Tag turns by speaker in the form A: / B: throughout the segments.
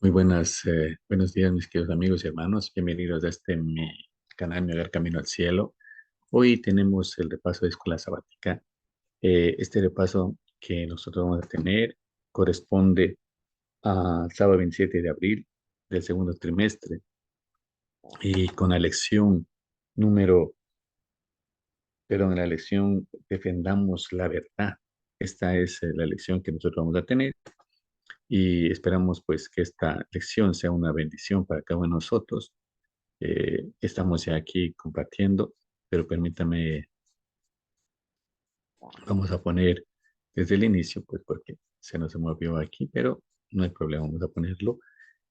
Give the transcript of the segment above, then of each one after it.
A: Muy buenos días, mis queridos amigos y hermanos. Bienvenidos a este mi canal, Mi Hogar Camino al Cielo. Hoy tenemos el repaso de escuela sabática. Este repaso que nosotros vamos a tener corresponde al sábado 27 de abril del segundo trimestre y con la lección número, perdón, la lección Defendamos la Verdad. Esta es la lección que nosotros vamos a tener y esperamos pues que esta lección sea una bendición para cada uno de nosotros. Estamos ya aquí compartiendo, pero permítame, vamos a poner desde el inicio, pues porque se nos movió aquí, pero no hay problema, vamos a ponerlo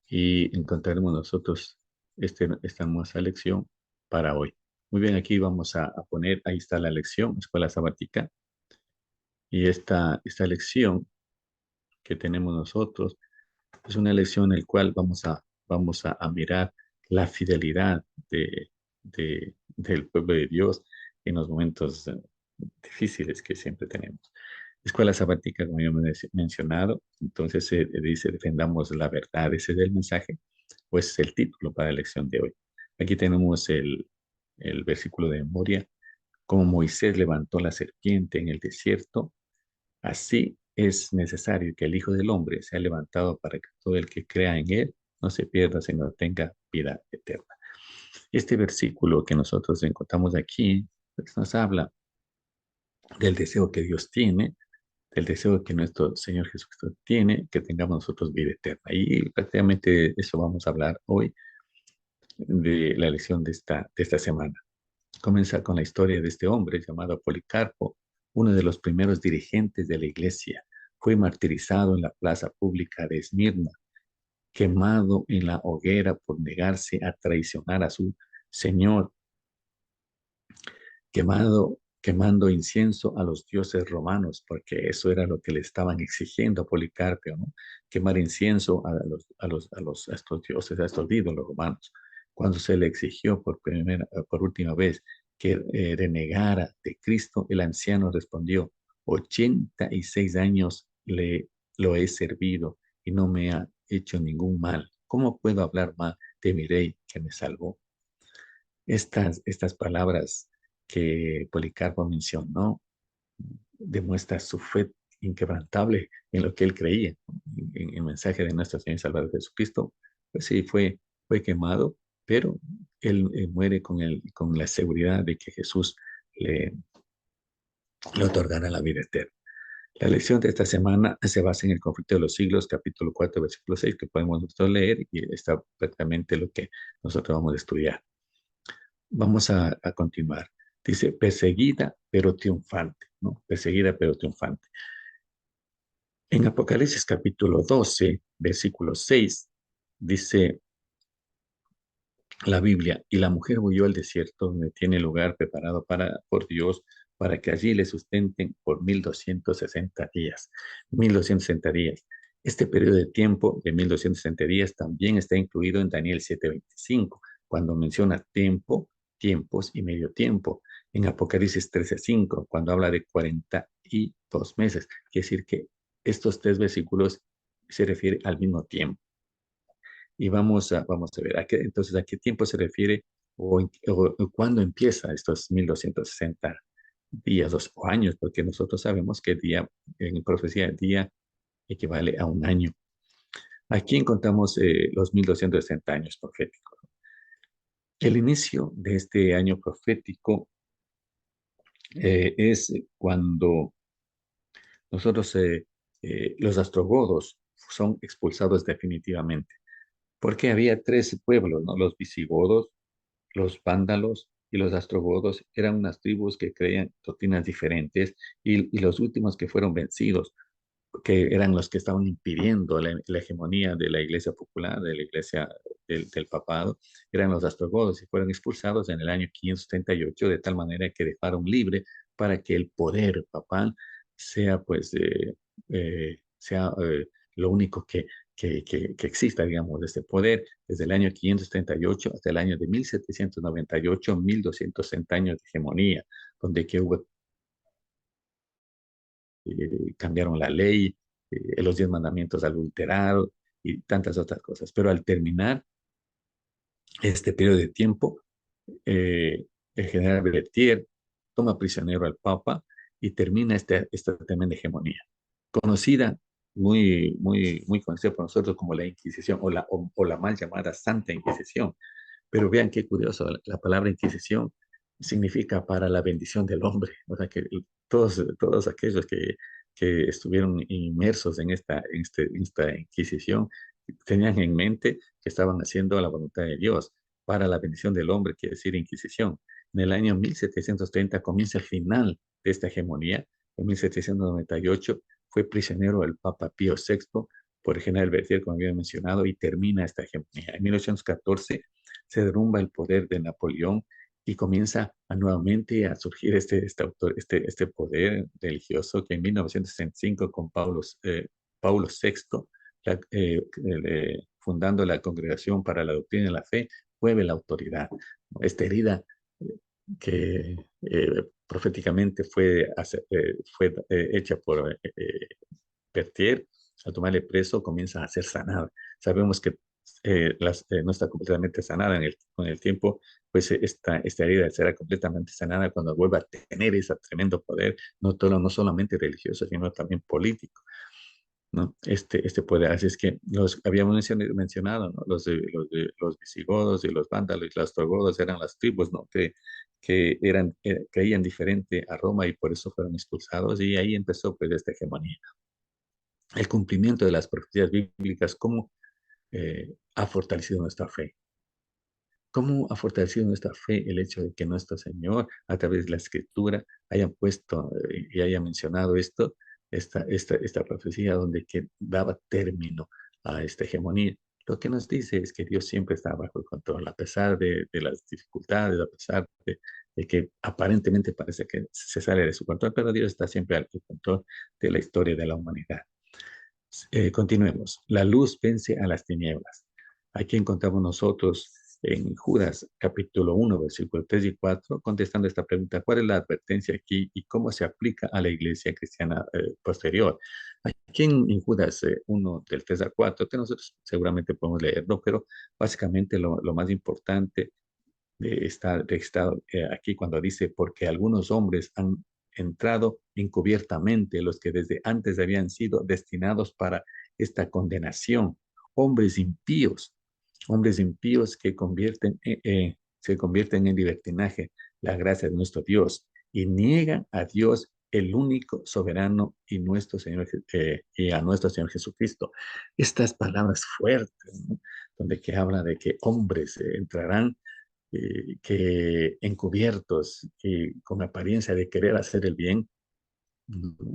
A: y encontraremos nosotros esta hermosa lección para hoy. Muy bien, aquí vamos a poner, ahí está la lección, escuela sabática, y esta lección que tenemos nosotros es una lección en la cual vamos a mirar la fidelidad del pueblo de Dios en los momentos difíciles que siempre tenemos. Escuela sabática, como yo me he mencionado, entonces se dice defendamos la verdad. Ese es el mensaje, pues es el título para la lección de hoy. Aquí tenemos el versículo de memoria. Como Moisés levantó la serpiente en el desierto, así es necesario que el Hijo del Hombre sea levantado para que todo el que crea en él no se pierda, sino tenga vida eterna. Este versículo que nosotros encontramos aquí pues, nos habla del deseo que Dios tiene, del deseo que nuestro Señor Jesucristo tiene, que tengamos nosotros vida eterna. Y prácticamente eso vamos a hablar hoy de la lección de esta semana. Comienza con la historia de este hombre llamado Policarpo, uno de los primeros dirigentes de la iglesia. Fue martirizado en la plaza pública de Esmirna, quemado en la hoguera por negarse a traicionar a su Señor, quemando incienso a los dioses romanos, porque eso era lo que le estaban exigiendo a Policarpio, ¿no? Quemar incienso a estos dioses, a estos ídolos romanos. Cuando se le exigió por última vez que renegara de Cristo, el anciano respondió: 86 años lo he servido y no me ha hecho ningún mal. ¿Cómo puedo hablar mal de mi rey que me salvó? Estas palabras que Policarpo mencionó demuestra su fe inquebrantable en lo que él creía, ¿no? En el mensaje de nuestro Señor y Salvador Jesucristo. Pues sí, fue quemado, pero él muere con la seguridad de que Jesús le, le otorgará la vida eterna. La lección de esta semana se basa en el conflicto de los siglos, capítulo 4, versículo 6, que podemos nosotros leer y está prácticamente lo que nosotros vamos a estudiar. Vamos a continuar. Dice, perseguida pero triunfante, ¿no? Perseguida pero triunfante. En Apocalipsis capítulo 12, versículo 6, dice la Biblia, y la mujer huyó al desierto donde tiene lugar preparado por Dios para que allí le sustenten por 1260 días. 1260 días. Este periodo de tiempo de 1260 días también está incluido en Daniel 7:25, cuando menciona tiempo, tiempos y medio tiempo. En Apocalipsis 13:5, cuando habla de 42 meses. Quiere decir que estos tres versículos se refieren al mismo tiempo. Y vamos a ver, entonces, ¿a qué tiempo se refiere o cuándo empieza estos 1260 días o años? Porque nosotros sabemos que día, en profecía, día equivale a un año. Aquí encontramos los 1260 años proféticos. El inicio de este año profético es cuando los astrogodos son expulsados definitivamente. Porque había tres pueblos, ¿no? Los visigodos, los vándalos y los astrogodos eran unas tribus que creían doctrinas diferentes y los últimos que fueron vencidos, que eran los que estaban impidiendo la hegemonía de la iglesia popular, de la iglesia del papado, eran los astrogodos y fueron expulsados en el año 538 de tal manera que dejaron libre para que el poder papal sea pues lo único que exista, digamos, de este poder desde el año 538 hasta el año de 1798, 1260 años de hegemonía, donde que hubo cambiaron la ley, los 10 mandamientos adulterados, y tantas otras cosas. Pero al terminar este periodo de tiempo, eh, el general Berthier toma prisionero al Papa y termina esta tremenda hegemonía, conocida, muy conocida por nosotros como la Inquisición o la mal llamada Santa Inquisición. Pero vean qué curioso, la palabra Inquisición significa para la bendición del hombre. O sea que todos aquellos que estuvieron inmersos en esta Inquisición tenían en mente que estaban haciendo la voluntad de Dios para la bendición del hombre, quiere decir Inquisición. En el año 1730 comienza el final de esta hegemonía. En 1798 fue prisionero el Papa Pío VI por el general Berthier, como había mencionado, y termina esta hegemonía. En 1814 se derrumba el poder de Napoleón y comienza nuevamente a surgir este poder religioso que en 1965 con Paulo VI, fundando la Congregación para la Doctrina de la Fe, mueve la autoridad. Esta herida que proféticamente fue hecha por Berthier, al tomarle preso, comienza a ser sanada. Sabemos que no está completamente sanada con el tiempo, pues esta herida será completamente sanada cuando vuelva a tener ese tremendo poder, no solamente religioso, sino también político, ¿no? Este poder. Así es que habíamos mencionado, ¿no? Los visigodos y los vándalos y los ostrogodos eran las tribus, ¿no? Creían diferente a Roma y por eso fueron expulsados y ahí empezó pues esta hegemonía. El cumplimiento de las profecías bíblicas, cómo ha fortalecido nuestra fe. ¿Cómo ha fortalecido nuestra fe el hecho de que nuestro Señor, a través de la Escritura, haya puesto y haya mencionado esta profecía donde que daba término a esta hegemonía? Lo que nos dice es que Dios siempre está bajo el control, a pesar de las dificultades, a pesar de que aparentemente parece que se sale de su control, pero Dios está siempre al control de la historia de la humanidad. Continuemos. La luz vence a las tinieblas. Aquí encontramos nosotros en Judas capítulo 1, versículos 3 y 4, contestando esta pregunta: ¿cuál es la advertencia aquí y cómo se aplica a la iglesia cristiana posterior? Aquí en Judas 1, del 3 al 4, que nosotros seguramente podemos leerlo, pero básicamente lo más importante de estar aquí cuando dice, porque algunos hombres han entrado encubiertamente, los que desde antes habían sido destinados para esta condenación, hombres impíos que se convierten en libertinaje la gracia de nuestro Dios y niegan a Dios, el único soberano y y a nuestro Señor Jesucristo. Estas palabras fuertes, ¿no? Donde que habla de que hombres entrarán que encubiertos y con apariencia de querer hacer el bien, mm,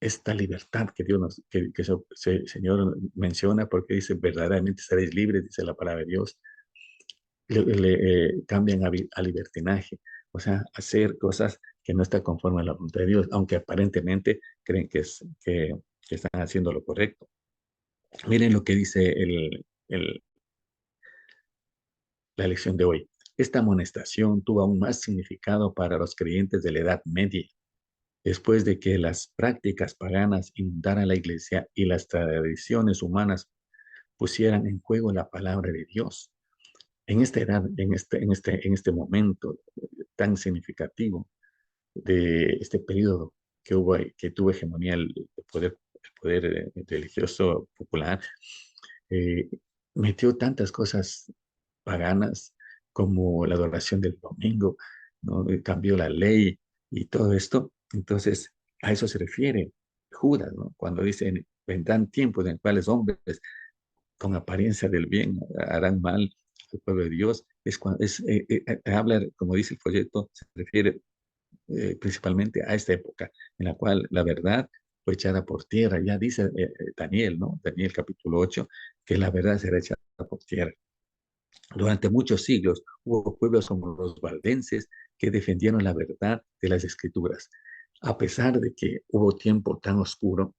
A: esta libertad que Señor menciona, porque dice, verdaderamente seréis libres, dice la palabra de Dios, cambian a libertinaje, o sea, hacer cosas que no están conforme a la voluntad de Dios, aunque aparentemente creen que están haciendo lo correcto. Miren lo que dice la lección de hoy. Esta amonestación tuvo aún más significado para los creyentes de la Edad Media, después de que las prácticas paganas inundaran la iglesia y las tradiciones humanas pusieran en juego la palabra de Dios. En esta edad, en este momento tan significativo de este periodo que tuvo hegemonía el poder religioso popular, eh, metió tantas cosas paganas como la adoración del domingo, ¿no? Cambió la ley y todo esto. Entonces, a eso se refiere Judas, ¿no? Cuando dice, vendrán tiempos en los cuales hombres con apariencia del bien harán mal al pueblo de Dios. Habla, como dice el folleto, se refiere principalmente a esta época en la cual la verdad fue echada por tierra. Ya dice Daniel, ¿no? Daniel capítulo 8, que la verdad será echada por tierra. Durante muchos siglos hubo pueblos como los valdenses que defendieron la verdad de las escrituras. A pesar de que hubo tiempo tan oscuro,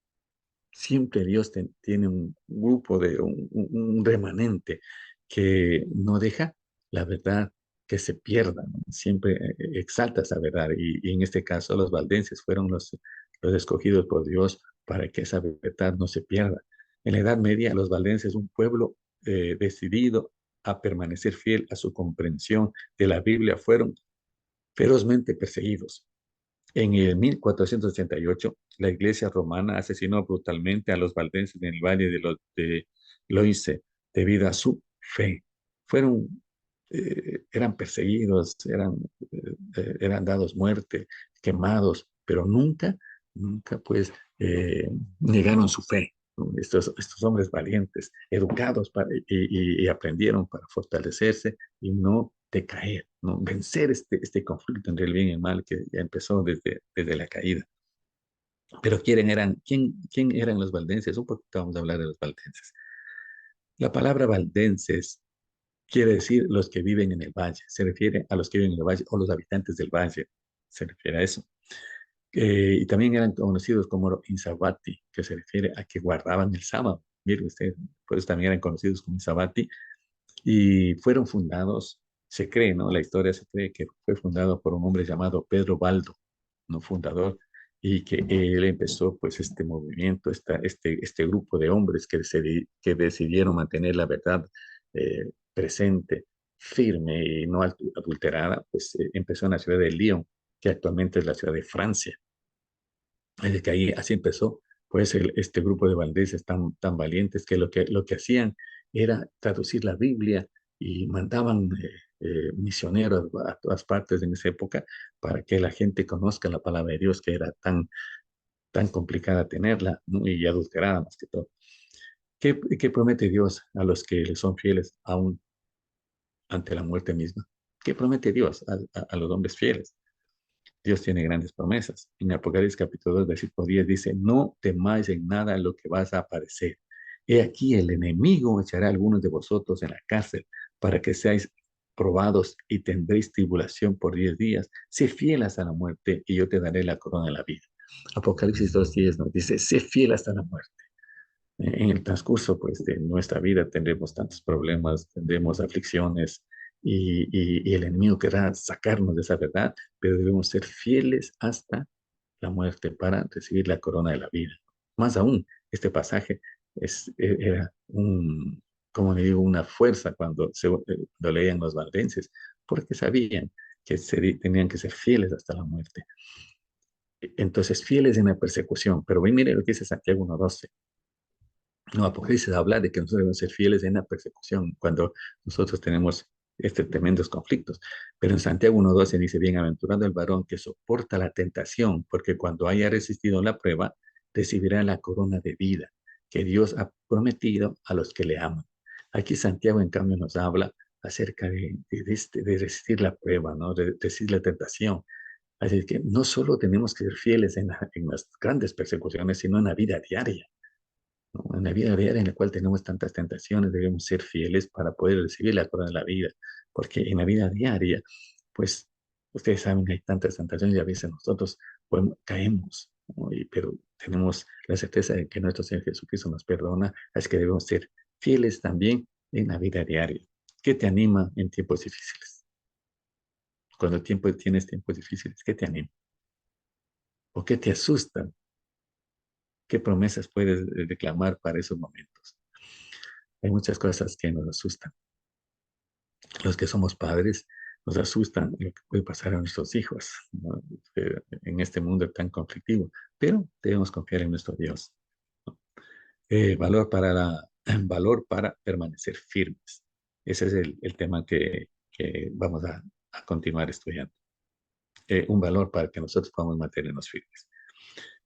A: siempre Dios tiene un grupo un remanente que no deja la verdad que se pierda, ¿no? Siempre exalta esa verdad y en este caso los valdenses fueron los escogidos por Dios para que esa verdad no se pierda. En la Edad Media, los valdenses, un pueblo decidido a permanecer fiel a su comprensión de la Biblia, fueron ferozmente perseguidos. En el 1488, la Iglesia romana asesinó brutalmente a los valdenses en el valle de Loice debido a su fe. Fueron, eran perseguidos, eran dados muerte, quemados, pero nunca pues negaron su fe, ¿no? Estos hombres valientes, educados y aprendieron para fortalecerse y no decaer, ¿no? Vencer este conflicto entre el bien y el mal que ya empezó desde la caída. Pero ¿quién eran los valdenses? Un poquito vamos a hablar de los valdenses. La palabra valdenses quiere decir los que viven en el valle, se refiere a los que viven en el valle o los habitantes del valle, se refiere a eso. Y también eran conocidos como Inzawati, que se refiere a que guardaban el sábado. Mire usted, por eso también eran conocidos como Inzawati. Y fueron fundados, se cree, ¿no? La historia se cree que fue fundado por un hombre llamado Pedro Baldo, ¿no? Fundador, y que él empezó pues este movimiento, este grupo de hombres que decidieron mantener la verdad presente, firme y no adulterada, pues empezó en la ciudad de Lyon, que actualmente es la ciudad de Francia. Desde que ahí así empezó, pues este grupo de valdeses tan valientes que lo que hacían era traducir la Biblia y mandaban misioneros a todas partes en esa época para que la gente conozca la palabra de Dios, que era tan complicada tenerla, ¿no? Y adulterada más que todo. ¿Qué promete Dios a los que le son fieles aún ante la muerte misma? ¿Qué promete Dios a los hombres fieles? Dios tiene grandes promesas. En Apocalipsis capítulo 2, versículo 10 dice, no temáis en nada lo que vas a aparecer. He aquí el enemigo echará a algunos de vosotros en la cárcel para que seáis probados y tendréis tribulación por 10 días. Sé fiel hasta la muerte y yo te daré la corona de la vida. Apocalipsis 2:10 nos dice, sé fiel hasta la muerte. En el transcurso pues, de nuestra vida tendremos tantos problemas, tendremos aflicciones y el enemigo querrá sacarnos de esa verdad, pero debemos ser fieles hasta la muerte para recibir la corona de la vida. Más aún, este pasaje era como le digo, una fuerza cuando leían los valdenses, porque sabían que tenían que ser fieles hasta la muerte. Entonces, fieles en la persecución. Pero ven, mire lo que dice Santiago 1:12. No, Apocalipsis habla de que nosotros debemos ser fieles en la persecución cuando nosotros tenemos tremendos conflictos. Pero en Santiago 1:12 dice, bienaventurado el varón que soporta la tentación, porque cuando haya resistido la prueba, recibirá la corona de vida que Dios ha prometido a los que le aman. Aquí Santiago, en cambio, nos habla acerca de resistir la prueba, ¿no? De resistir la tentación. Así que no solo tenemos que ser fieles en las grandes persecuciones, sino en la vida diaria, ¿no? En la vida diaria en la cual tenemos tantas tentaciones, debemos ser fieles para poder recibir la corona de la vida, porque en la vida diaria, pues, ustedes saben que hay tantas tentaciones y a veces nosotros pues, caemos, ¿no? Pero tenemos la certeza de que nuestro Señor Jesucristo nos perdona, así que debemos ser fieles también en la vida diaria. ¿Qué te anima en tiempos difíciles? Cuando tienes tiempos difíciles, ¿qué te anima? ¿O qué te asusta? ¿Qué promesas puedes declamar para esos momentos? Hay muchas cosas que nos asustan. Los que somos padres nos asustan lo que puede pasar a nuestros hijos, ¿no? En este mundo tan conflictivo, pero debemos confiar en nuestro Dios, ¿no? Valor valor para permanecer firmes. Ese es el tema que vamos a continuar estudiando. Un valor para que nosotros podamos mantenernos firmes.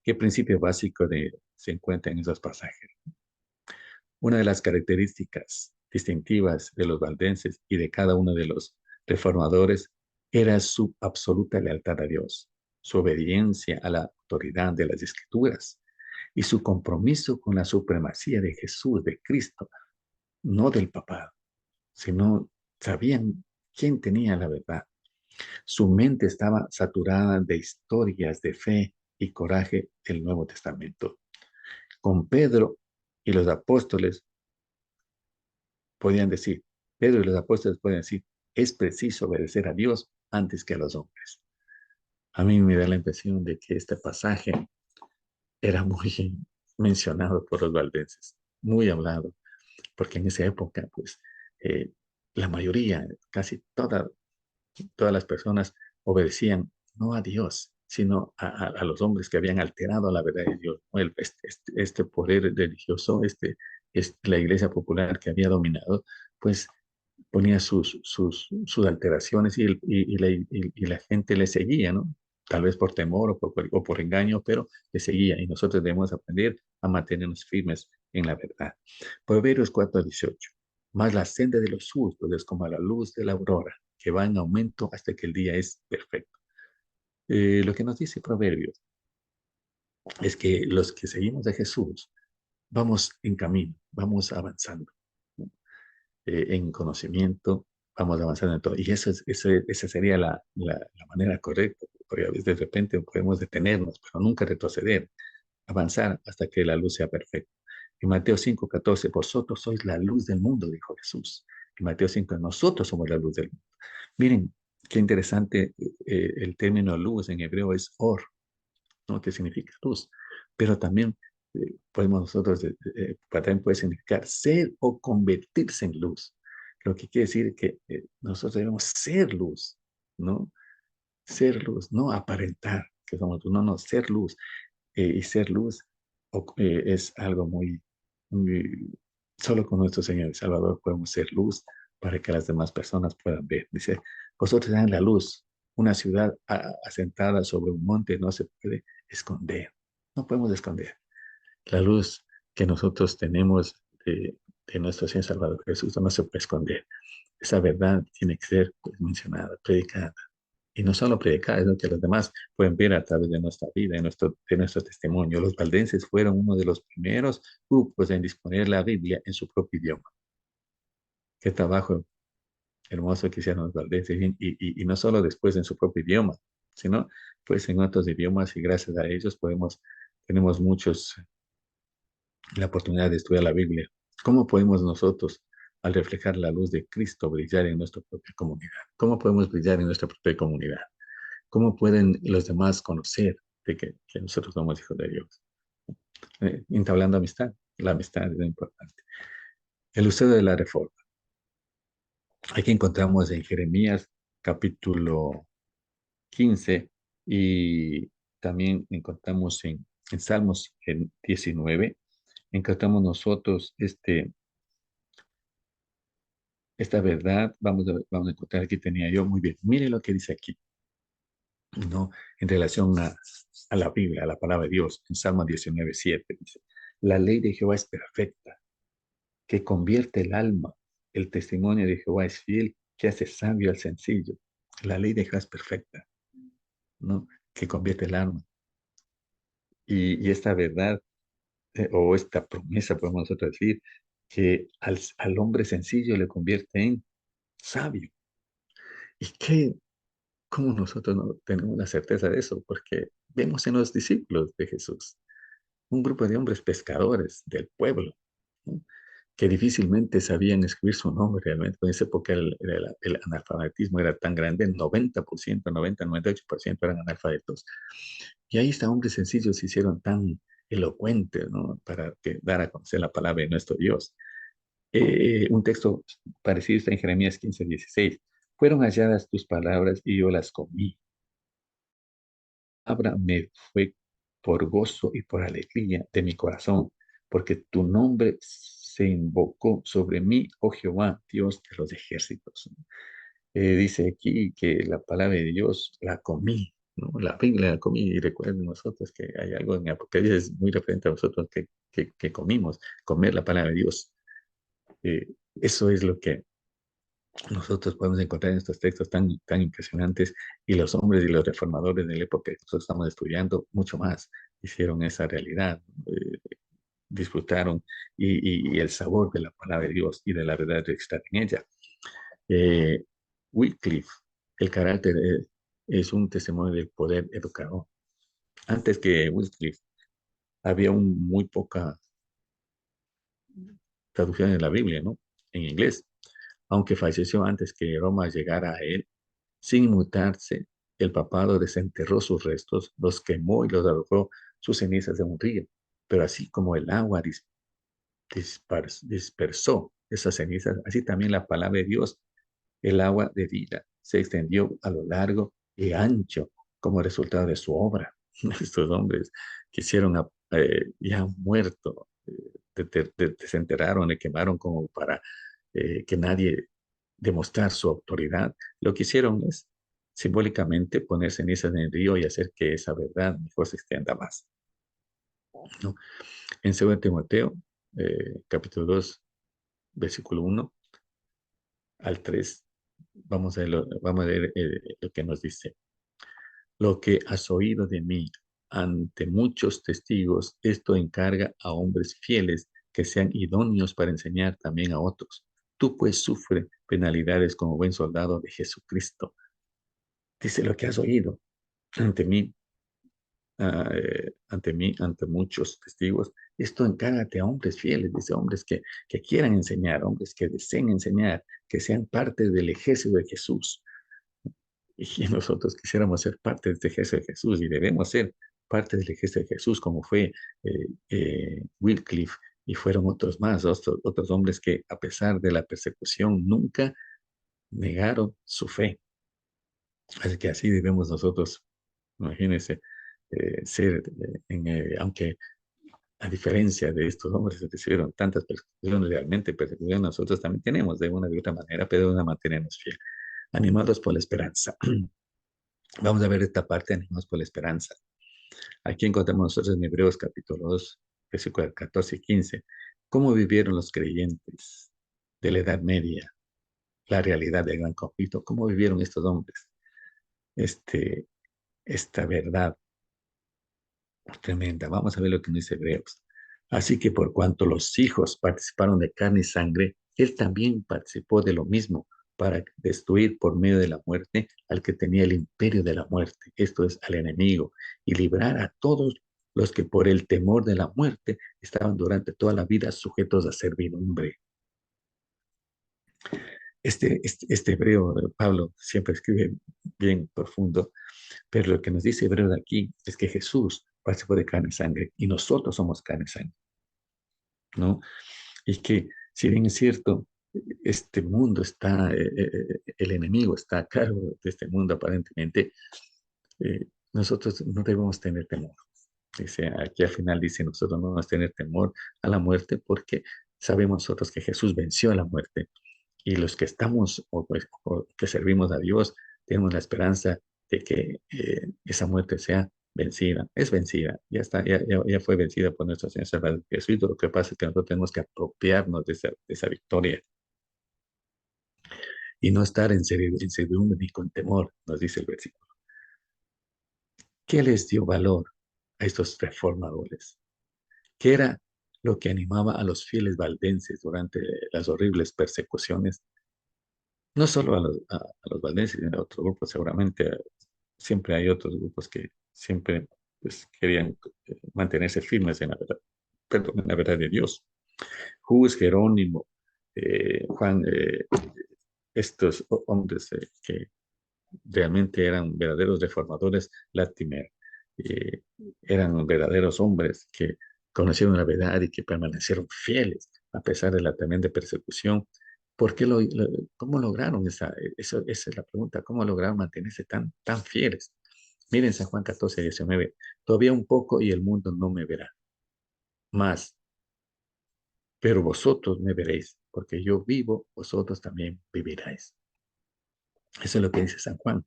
A: ¿Qué principio básico se encuentra en esos pasajes? Una de las características distintivas de los valdenses y de cada uno de los reformadores era su absoluta lealtad a Dios, su obediencia a la autoridad de las Escrituras y su compromiso con la supremacía de Jesús, de Cristo, no del papado, sino sabían quién tenía la verdad. Su mente estaba saturada de historias de fe y coraje del Nuevo Testamento. Con Pedro y los apóstoles podían decir, Pedro y los apóstoles pueden decir, es preciso obedecer a Dios antes que a los hombres. A mí me da la impresión de que este pasaje era muy mencionado por los valdenses. muy hablado, porque en esa época, pues, eh, la mayoría, casi todas las personas obedecían no a Dios, sino a los hombres que habían alterado la verdad de Dios, ¿no? Este poder religioso, la iglesia popular que había dominado, pues ponía sus alteraciones y la gente le seguía, ¿no? Tal vez por temor o por engaño, pero le seguía. Y nosotros debemos aprender a mantenernos firmes en la verdad. Proverbios 4:18. Más la senda de los justos es como la luz de la aurora, que va en aumento hasta que el día es perfecto. Lo que nos dice Proverbios es que los que seguimos a Jesús vamos en camino, vamos avanzando, ¿no? En conocimiento, vamos avanzando en todo. Y esa sería la manera correcta, porque a veces de repente podemos detenernos, pero nunca retroceder, avanzar hasta que la luz sea perfecta. En Mateo 5:14, vosotros sois la luz del mundo, dijo Jesús. En Mateo 5, nosotros somos la luz del mundo. Miren, qué interesante, el término luz en hebreo es or, ¿no? Que significa luz, pero también podemos nosotros, también puede significar ser o convertirse en luz, lo que quiere decir que nosotros debemos ser luz, ¿no? Ser luz, no aparentar que somos luz, no, no, ser luz, y ser luz es algo muy, solo con nuestro Señor y Salvador podemos ser luz para que las demás personas puedan ver. Dice, vosotros dan la luz, una ciudad asentada sobre un monte no se puede esconder, no podemos esconder. La luz que nosotros tenemos de nuestro Señor y Salvador Jesús no se puede esconder. Esa verdad tiene que ser, pues, mencionada, predicada. Y no solo predicar, es lo que los demás pueden ver a través de nuestra vida, de nuestro testimonio. Los valdenses fueron uno de los primeros grupos en disponer la Biblia en su propio idioma. Qué trabajo hermoso que hicieron los valdenses. Y no solo después en su propio idioma, sino pues en otros idiomas, y gracias a ellos tenemos muchos la oportunidad de estudiar la Biblia. ¿Cómo podemos nosotros, al reflejar la luz de Cristo, brillar en nuestra propia comunidad? ¿Cómo podemos brillar en nuestra propia comunidad? ¿Cómo pueden los demás conocer de que nosotros somos hijos de Dios? Entablando amistad. La amistad es importante. El uso de la reforma. Aquí encontramos en Jeremías capítulo 15 y también encontramos en Salmos 19. Encontramos nosotros esta verdad. Vamos a encontrar aquí, tenía yo muy bien. Mire lo que dice aquí, ¿no? En relación a la Biblia, a la palabra de Dios, en Salmo 19:7 dice, la ley de Jehová es perfecta, que convierte el alma. El testimonio de Jehová es fiel, que hace sabio al sencillo. La ley de Jehová es perfecta, ¿no? Que convierte el alma. Y esta verdad, o esta promesa, podemos nosotros decir, que al hombre sencillo le convierte en sabio. ¿Y cómo nosotros no tenemos la certeza de eso? Porque vemos en los discípulos de Jesús un grupo de hombres pescadores del pueblo, ¿no? Que difícilmente sabían escribir su nombre realmente. En esa época el analfabetismo era tan grande, el 90%, 98% eran analfabetos. Y ahí está, hombres sencillos se hicieron tan elocuentes, ¿no? Para dar a conocer la palabra de nuestro Dios. Un texto parecido está en Jeremías 15:16. Fueron halladas tus palabras y yo las comí. Palabra me fue por gozo y por alegría de mi corazón, porque tu nombre se invocó sobre mí, oh Jehová, Dios de los ejércitos. Dice aquí que la palabra de Dios la comí, ¿no? La Biblia la comí, y recuerden nosotros que hay algo en Apocalipsis muy referente a nosotros que comimos, comer la palabra de Dios. Eso es lo que nosotros podemos encontrar en estos textos tan impresionantes, y los hombres y los reformadores de la época que nosotros estamos estudiando mucho más hicieron esa realidad, disfrutaron y el sabor de la palabra de Dios y de la verdad que está en ella. Eh, Wycliffe, el carácter es un testimonio del poder educador. Antes que Wycliffe había muy poca traducción en la Biblia, ¿no? En inglés, aunque falleció antes que Roma llegara a él. Sin inmutarse, el papado desenterró sus restos, los quemó y los arrojó sus cenizas en un río. Pero así como el agua dispersó esas cenizas, así también la palabra de Dios, el agua de vida, se extendió a lo largo y ancho como resultado de su obra. Estos hombres quisieron, ya han muerto, desenteraron y quemaron como para que nadie demostrar su autoridad. Lo que hicieron es simbólicamente poner cenizas en el río y hacer que esa verdad mejor se extienda más, ¿no? En 2 Timoteo, capítulo 2, versículo 1 al 3, vamos a leer lo que nos dice. Lo que has oído de mí ante muchos testigos, esto encarga a hombres fieles que sean idóneos para enseñar también a otros. Tú pues sufre penalidades como buen soldado de Jesucristo. Dice lo que has oído ante mí, ante muchos testigos. Esto encárgate a hombres fieles, dice, hombres que quieran enseñar, hombres que deseen enseñar, que sean parte del ejército de Jesús. Y nosotros quisiéramos ser parte de este ejército de Jesús y debemos ser parte del ejército de Jesús, como fue Wycliffe y fueron otros más, otros hombres que a pesar de la persecución nunca negaron su fe. Así que así debemos nosotros, imagínense, ser, aunque a diferencia de estos hombres que recibieron tantas persecuciones, realmente persecución nosotros también tenemos de una u otra manera, pero de una mantenernos fiel, animados por la esperanza. Vamos a ver esta parte, animados por la esperanza. Aquí encontramos nosotros en Hebreos capítulo 2, versículos 14 y 15, cómo vivieron los creyentes de la Edad Media, la realidad del gran conflicto, cómo vivieron estos hombres, este, esta verdad tremenda. Vamos a ver lo que nos dice Hebreos. Así que por cuanto los hijos participaron de carne y sangre, él también participó de lo mismo para destruir por medio de la muerte al que tenía el imperio de la muerte, esto es, al enemigo, y librar a todos los que por el temor de la muerte estaban durante toda la vida sujetos a servidumbre. Este hebreo, Pablo, siempre escribe bien profundo, pero lo que nos dice Hebreo de aquí es que Jesús participó de carne y sangre y nosotros somos carne y sangre, ¿no? Y que, si bien es cierto, este mundo está, el enemigo está a cargo de este mundo aparentemente, nosotros no debemos tener temor. Dice, aquí al final dice, nosotros no debemos tener temor a la muerte porque sabemos nosotros que Jesús venció a la muerte. Y los que estamos o que servimos a Dios, tenemos la esperanza de que esa muerte sea vencida. Es vencida, ya está, ya fue vencida por nuestro Señor Salvador Jesucristo. Lo que pasa es que nosotros tenemos que apropiarnos de esa victoria y no estar en servidumbre ni con temor, nos dice el versículo. ¿Qué les dio valor a estos reformadores? ¿Qué era lo que animaba a los fieles valdenses durante las horribles persecuciones? No solo a los valdenses, sino a otros grupos, seguramente siempre hay otros grupos que siempre pues, querían mantenerse firmes en la verdad, perdón, en la verdad de Dios. Hus, Jerónimo, Juan, estos hombres que realmente eran verdaderos reformadores, Latimer, eh, eran verdaderos hombres que conocieron la verdad y que permanecieron fieles a pesar de la tremenda persecución. ¿Por qué cómo lograron esa es la pregunta? ¿Cómo lograron mantenerse tan fieles? Miren San Juan 14, 19. Todavía un poco y el mundo no me verá más, pero vosotros me veréis, porque yo vivo, vosotros también viviráis. Eso es lo que dice San Juan.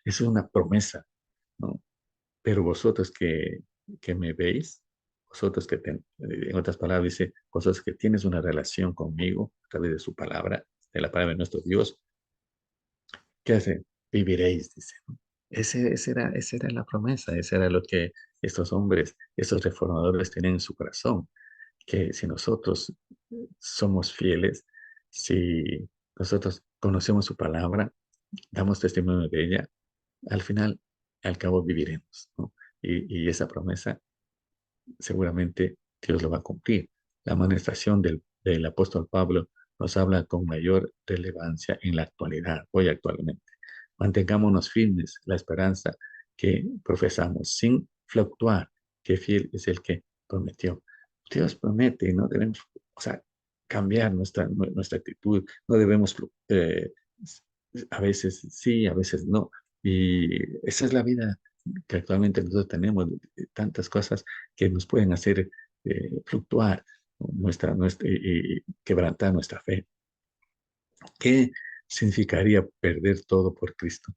A: Eso es una promesa, ¿no? Pero vosotros que me veis, vosotros en otras palabras dice, vosotros que tienes una relación conmigo a través de su palabra, de la palabra de nuestro Dios, ¿qué hace? Viviréis, dice, ¿no? Esa era la promesa, esa era lo que estos hombres, estos reformadores tenían en su corazón, que si nosotros somos fieles, si nosotros conocemos su palabra, damos testimonio de ella, al final, al cabo viviremos, ¿no? Y esa promesa seguramente Dios lo va a cumplir. La manifestación del apóstol Pablo nos habla con mayor relevancia en la actualidad, hoy actualmente. Mantengámonos firmes la esperanza que profesamos sin fluctuar, que fiel es el que prometió. Dios promete y no debemos o sea, cambiar nuestra actitud. No debemos, a veces sí, a veces no. Y esa es la vida que actualmente nosotros tenemos, tantas cosas que nos pueden hacer fluctuar y quebrantar nuestra fe. ¿Qué significaría perder todo por Cristo?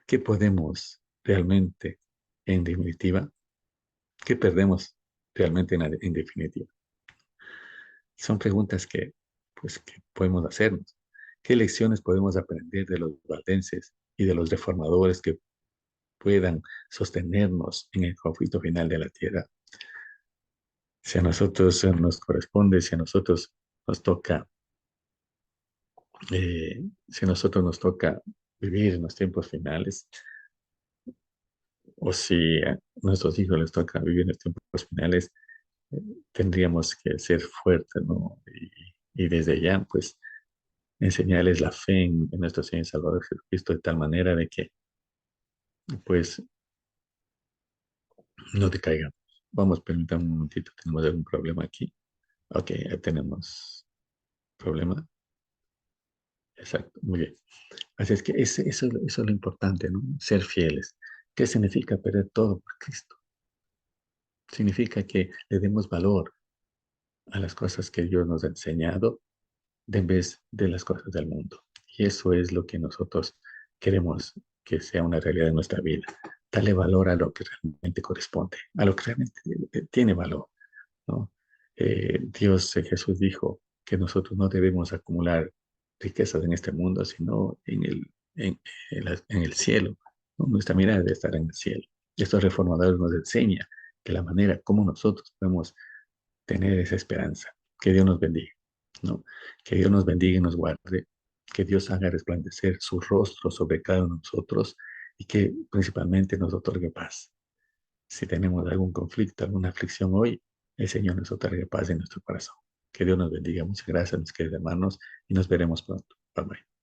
A: ¿Qué podemos realmente, en definitiva, qué perdemos realmente en definitiva? Son preguntas que podemos hacernos. ¿Qué lecciones podemos aprender de los valdenses y de los reformadores que puedan sostenernos en el conflicto final de la tierra? Si a nosotros nos corresponde, si a nosotros nos toca, si a nosotros nos toca vivir en los tiempos finales, o si a nuestros hijos les toca vivir en los tiempos finales, eh, tendríamos que ser fuertes, ¿no? Y desde ya, pues, enseñarles la fe en nuestro Señor y Salvador Jesucristo de tal manera de que, pues, no te caigan. Vamos, permítame un momentito, tenemos algún problema aquí. Ok, ya tenemos problema. Exacto, muy bien. Así es que eso es lo importante, ¿no? Ser fieles. ¿Qué significa perder todo por Cristo? Significa que le demos valor a las cosas que Dios nos ha enseñado en vez de las cosas del mundo. Y eso es lo que nosotros queremos que sea una realidad en nuestra vida. Darle valor a lo que realmente corresponde, a lo que realmente tiene valor, ¿no? Jesús dijo que nosotros no debemos acumular riquezas en este mundo, sino en el cielo, ¿no? Nuestra mirada debe estar en el cielo. Y estos reformadores nos enseñan que la manera como nosotros podemos tener esa esperanza. Que Dios nos bendiga, ¿no? Que Dios nos bendiga y nos guarde. Que Dios haga resplandecer su rostro sobre cada uno de nosotros y que principalmente nos otorgue paz. Si tenemos algún conflicto, alguna aflicción hoy, el Señor nos otorgue paz en nuestro corazón. Que Dios nos bendiga. Muchas gracias, mis queridos hermanos, y nos veremos pronto. Bye bye.